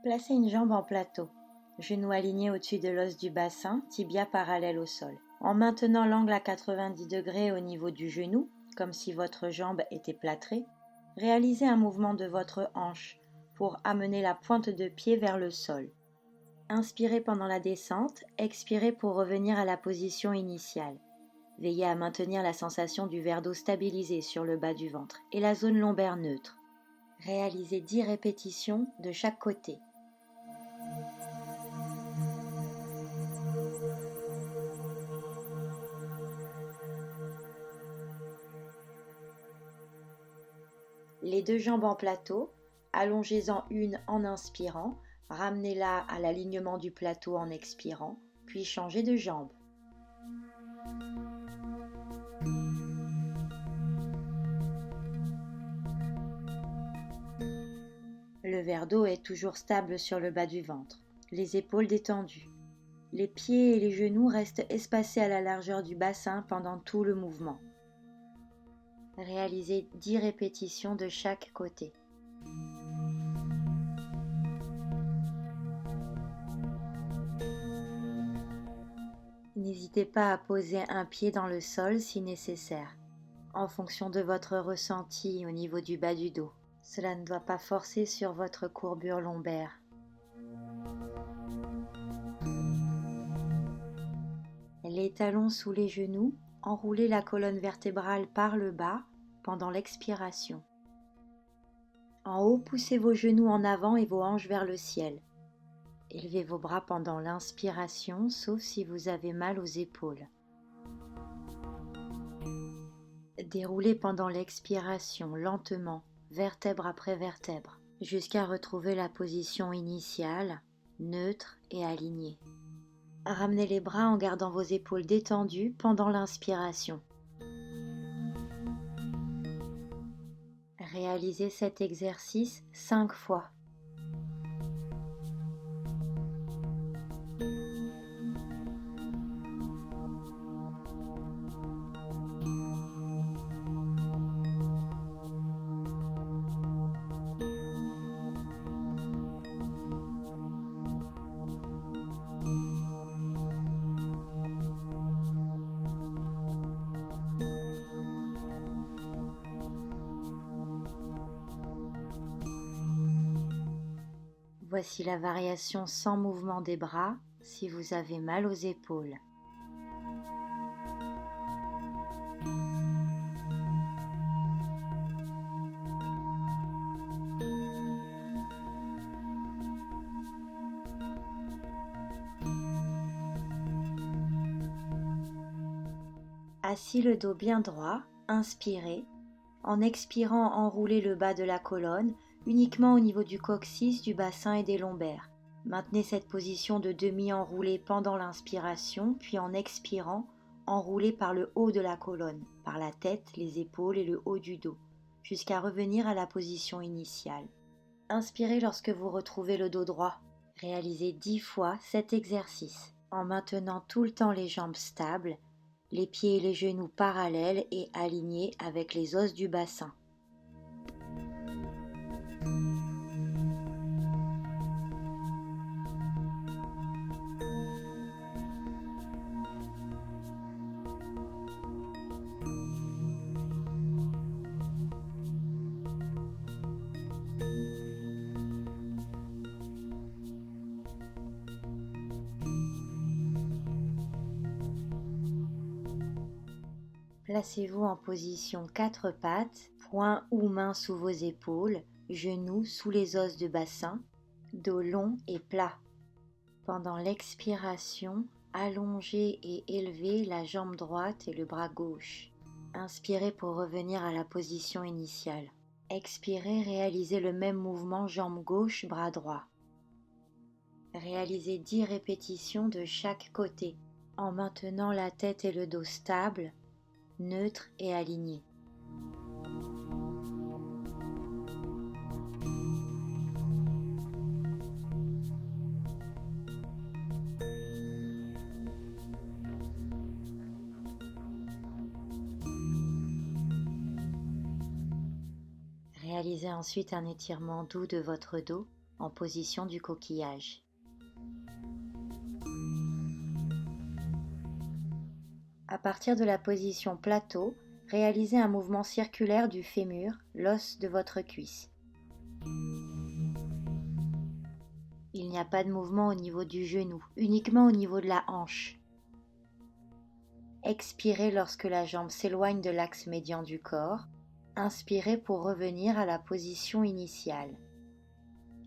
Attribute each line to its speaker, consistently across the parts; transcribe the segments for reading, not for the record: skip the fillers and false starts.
Speaker 1: Placez une jambe en plateau, genou aligné au-dessus de l'os du bassin, tibia parallèle au sol. En maintenant l'angle à 90 degrés au niveau du genou, comme si votre jambe était plâtrée, réalisez un mouvement de votre hanche pour amener la pointe de pied vers le sol. Inspirez pendant la descente, expirez pour revenir à la position initiale. Veillez à maintenir la sensation du verre d'eau stabilisé sur le bas du ventre et la zone lombaire neutre. Réalisez 10 répétitions de chaque côté. Les deux jambes en plateau, allongez-en une en inspirant, ramenez-la à l'alignement du plateau en expirant, puis changez de jambe. Le verre d'eau est toujours stable sur le bas du ventre, les épaules détendues. Les pieds et les genoux restent espacés à la largeur du bassin pendant tout le mouvement. Réalisez 10 répétitions de chaque côté. N'hésitez pas à poser un pied dans le sol si nécessaire, en fonction de votre ressenti au niveau du bas du dos. Cela ne doit pas forcer sur votre courbure lombaire. Les talons sous les genoux, enroulez la colonne vertébrale par le bas pendant l'expiration. En haut, poussez vos genoux en avant et vos hanches vers le ciel. Élevez vos bras pendant l'inspiration, sauf si vous avez mal aux épaules. Déroulez pendant l'expiration lentement, vertèbre après vertèbre, jusqu'à retrouver la position initiale, neutre et alignée. Ramenez les bras en gardant vos épaules détendues pendant l'inspiration. Réalisez cet exercice 5 fois. Voici la variation sans mouvement des bras si vous avez mal aux épaules. Assis le dos bien droit, inspirez. En expirant, enroulez le bas de la colonne uniquement au niveau du coccyx, du bassin et des lombaires. Maintenez cette position de demi-enroulé pendant l'inspiration, puis en expirant, enroulez par le haut de la colonne, par la tête, les épaules et le haut du dos, jusqu'à revenir à la position initiale. Inspirez lorsque vous retrouvez le dos droit. Réalisez 10 fois cet exercice, en maintenant tout le temps les jambes stables, les pieds et les genoux parallèles et alignés avec les os du bassin. Placez-vous en position 4 pattes, poings ou mains sous vos épaules, genoux sous les os de bassin, dos long et plat. Pendant l'expiration, allongez et élevez la jambe droite et le bras gauche. Inspirez pour revenir à la position initiale. Expirez, réalisez le même mouvement jambe gauche, bras droit. Réalisez 10 répétitions de chaque côté, en maintenant la tête et le dos stables, neutre et aligné. Réalisez ensuite un étirement doux de votre dos en position du coquillage. À partir de la position plateau, réalisez un mouvement circulaire du fémur, l'os de votre cuisse. Il n'y a pas de mouvement au niveau du genou, uniquement au niveau de la hanche. Expirez lorsque la jambe s'éloigne de l'axe médian du corps. Inspirez pour revenir à la position initiale.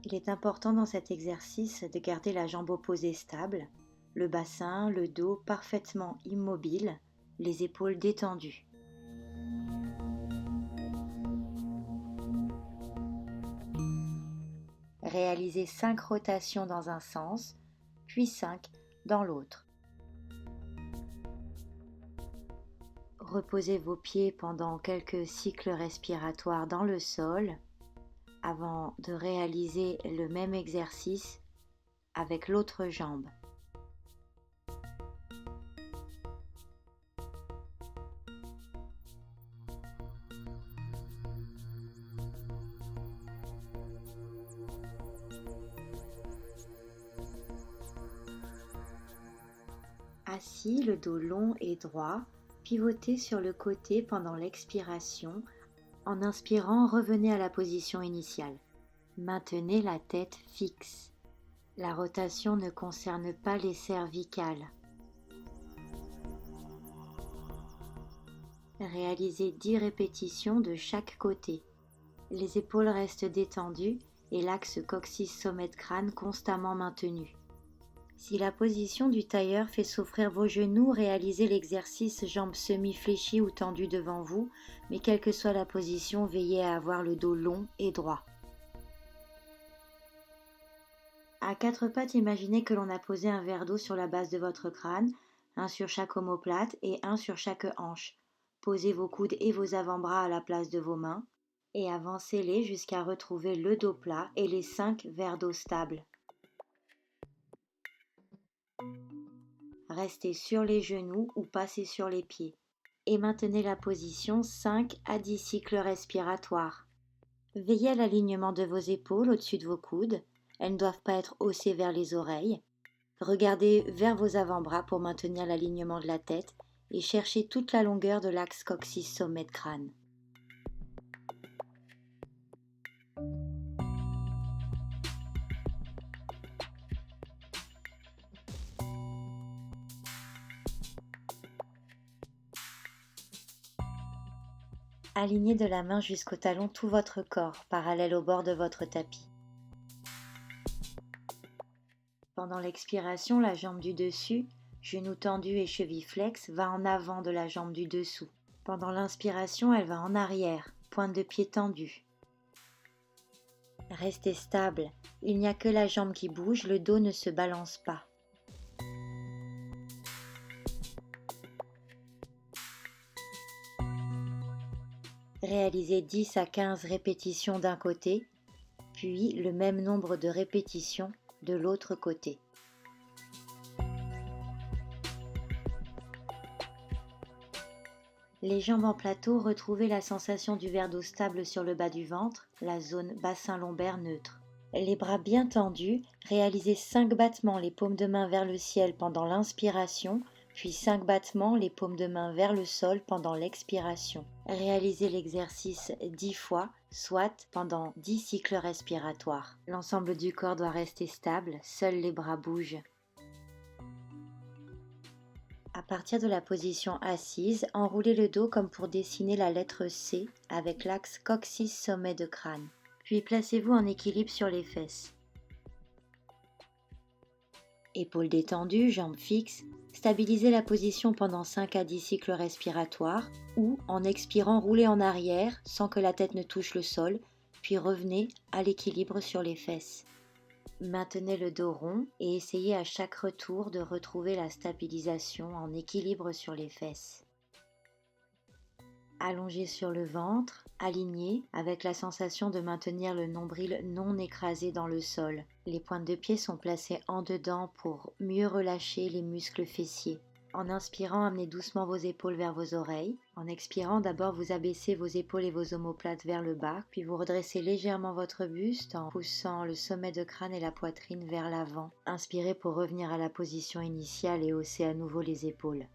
Speaker 1: Il est important dans cet exercice de garder la jambe opposée stable, le bassin, le dos parfaitement immobile, les épaules détendues. Réalisez 5 rotations dans un sens, puis 5 dans l'autre. Reposez vos pieds pendant quelques cycles respiratoires dans le sol avant de réaliser le même exercice avec l'autre jambe. Assis, le dos long et droit, pivotez sur le côté pendant l'expiration. En inspirant, revenez à la position initiale. Maintenez la tête fixe. La rotation ne concerne pas les cervicales. Réalisez 10 répétitions de chaque côté. Les épaules restent détendues et l'axe coccyx-sommet de crâne constamment maintenu. Si la position du tailleur fait souffrir vos genoux, réalisez l'exercice jambes semi-fléchies ou tendues devant vous, mais quelle que soit la position, veillez à avoir le dos long et droit. À 4 pattes, imaginez que l'on a posé un verre d'eau sur la base de votre crâne, un sur chaque omoplate et un sur chaque hanche. Posez vos coudes et vos avant-bras à la place de vos mains et avancez-les jusqu'à retrouver le dos plat et les 5 verres d'eau stables. Restez sur les genoux ou passez sur les pieds et maintenez la position 5 à 10 cycles respiratoires. Veillez à l'alignement de vos épaules au-dessus de vos coudes. Elles ne doivent pas être haussées vers les oreilles. Regardez vers vos avant-bras pour maintenir l'alignement de la tête et cherchez toute la longueur de l'axe coccyx-sommet de crâne. Alignez de la main jusqu'au talon tout votre corps, parallèle au bord de votre tapis. Pendant l'expiration, la jambe du dessus, genou tendu et cheville flex, va en avant de la jambe du dessous. Pendant l'inspiration, elle va en arrière, pointe de pied tendue. Restez stable, il n'y a que la jambe qui bouge, le dos ne se balance pas. Réalisez 10 à 15 répétitions d'un côté, puis le même nombre de répétitions de l'autre côté. Les jambes en plateau, retrouvez la sensation du verre d'eau stable sur le bas du ventre, la zone bassin lombaire neutre. Les bras bien tendus, réalisez 5 battements les paumes de main vers le ciel pendant l'inspiration, puis 5 battements les paumes de main vers le sol pendant l'expiration. Réalisez l'exercice 10 fois, soit pendant 10 cycles respiratoires. L'ensemble du corps doit rester stable, seuls les bras bougent. À partir de la position assise, enroulez le dos comme pour dessiner la lettre C avec l'axe coccyx-sommet de crâne. Puis placez-vous en équilibre sur les fesses. Épaules détendues, jambes fixes, stabilisez la position pendant 5 à 10 cycles respiratoires ou, en expirant, roulez en arrière sans que la tête ne touche le sol, puis revenez à l'équilibre sur les fesses. Maintenez le dos rond et essayez à chaque retour de retrouver la stabilisation en équilibre sur les fesses. Allongez sur le ventre, aligné avec la sensation de maintenir le nombril non écrasé dans le sol. Les pointes de pied sont placées en dedans pour mieux relâcher les muscles fessiers. En inspirant, amenez doucement vos épaules vers vos oreilles. En expirant, d'abord vous abaissez vos épaules et vos omoplates vers le bas, puis vous redressez légèrement votre buste en poussant le sommet de crâne et la poitrine vers l'avant. Inspirez pour revenir à la position initiale et hausser à nouveau les épaules.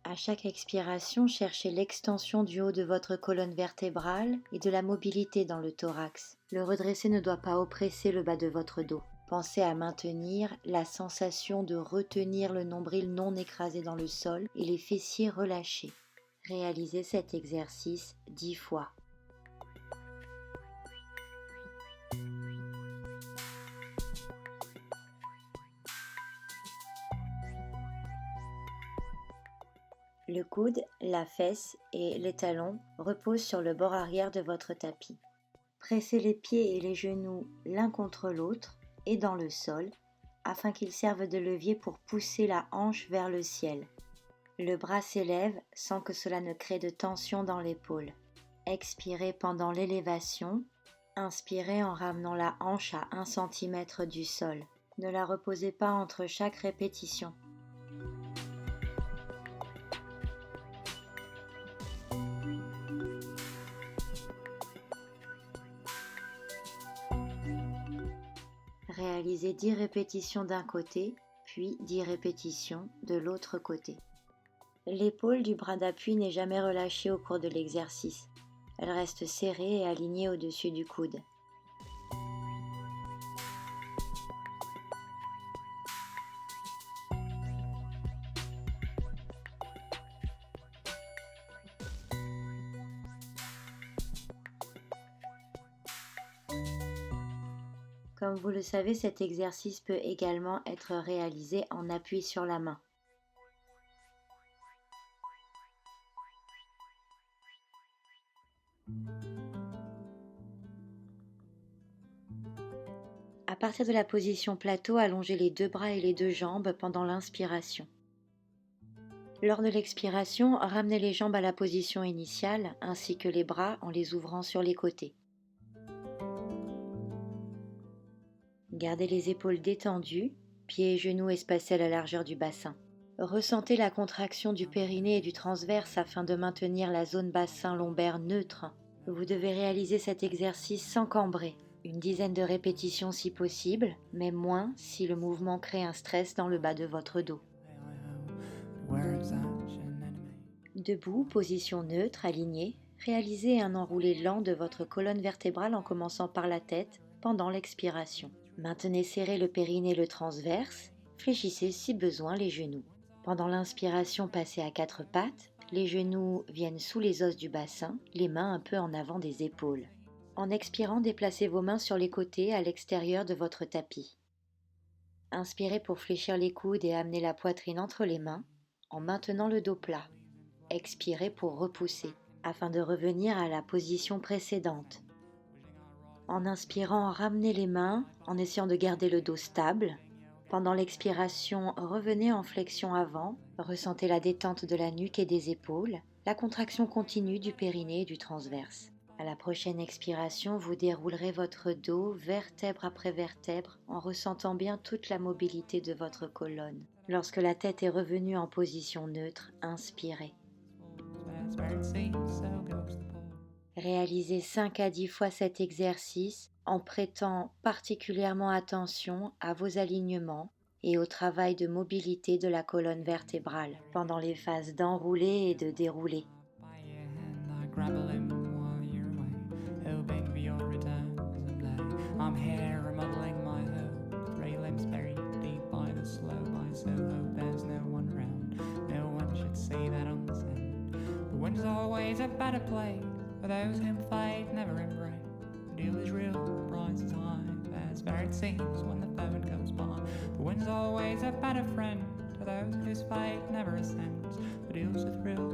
Speaker 1: À chaque expiration, cherchez l'extension du haut de votre colonne vertébrale et de la mobilité dans le thorax. Le redresser ne doit pas oppresser le bas de votre dos. Pensez à maintenir la sensation de retenir le nombril non écrasé dans le sol et les fessiers relâchés. Réalisez cet exercice 10 fois. Le coude, la fesse et les talons reposent sur le bord arrière de votre tapis. Pressez les pieds et les genoux l'un contre l'autre et dans le sol, afin qu'ils servent de levier pour pousser la hanche vers le ciel. Le bras s'élève sans que cela ne crée de tension dans l'épaule. Expirez pendant l'élévation, inspirez en ramenant la hanche à 1 cm du sol. Ne la reposez pas entre chaque répétition. Réalisez 10 répétitions d'un côté, puis 10 répétitions de l'autre côté. L'épaule du bras d'appui n'est jamais relâchée au cours de l'exercice. Elle reste serrée et alignée au-dessus du coude. Comme vous le savez, cet exercice peut également être réalisé en appui sur la main. À partir de la position plateau, allongez les 2 bras et les 2 jambes pendant l'inspiration. Lors de l'expiration, ramenez les jambes à la position initiale ainsi que les bras en les ouvrant sur les côtés. Gardez les épaules détendues, pieds et genoux espacés à la largeur du bassin. Ressentez la contraction du périnée et du transverse afin de maintenir la zone bassin lombaire neutre. Vous devez réaliser cet exercice sans cambrer, une dizaine de répétitions si possible, mais moins si le mouvement crée un stress dans le bas de votre dos. Debout, position neutre, alignée, réalisez un enroulé lent de votre colonne vertébrale en commençant par la tête pendant l'expiration. Maintenez serré le périnée et le transverse, fléchissez si besoin les genoux. Pendant l'inspiration, passez à 4 pattes, les genoux viennent sous les os du bassin, les mains un peu en avant des épaules. En expirant, déplacez vos mains sur les côtés à l'extérieur de votre tapis. Inspirez pour fléchir les coudes et amener la poitrine entre les mains, en maintenant le dos plat. Expirez pour repousser, afin de revenir à la position précédente. En inspirant, ramenez les mains en essayant de garder le dos stable. Pendant l'expiration, revenez en flexion avant, ressentez la détente de la nuque et des épaules, la contraction continue du périnée et du transverse. À la prochaine expiration, vous déroulerez votre dos vertèbre après vertèbre en ressentant bien toute la mobilité de votre colonne. Lorsque la tête est revenue en position neutre, inspirez. Réalisez 5 à 10 fois cet exercice en prêtant particulièrement attention à vos alignements et au travail de mobilité de la colonne vertébrale pendant les phases d'enrouler et de dérouler.
Speaker 2: For those whom fate never embraced, the deal is real, the price is high. As fair it seems when the phone goes by. The wind's always a better friend to those whose fate never ascends. The deal's a thrill,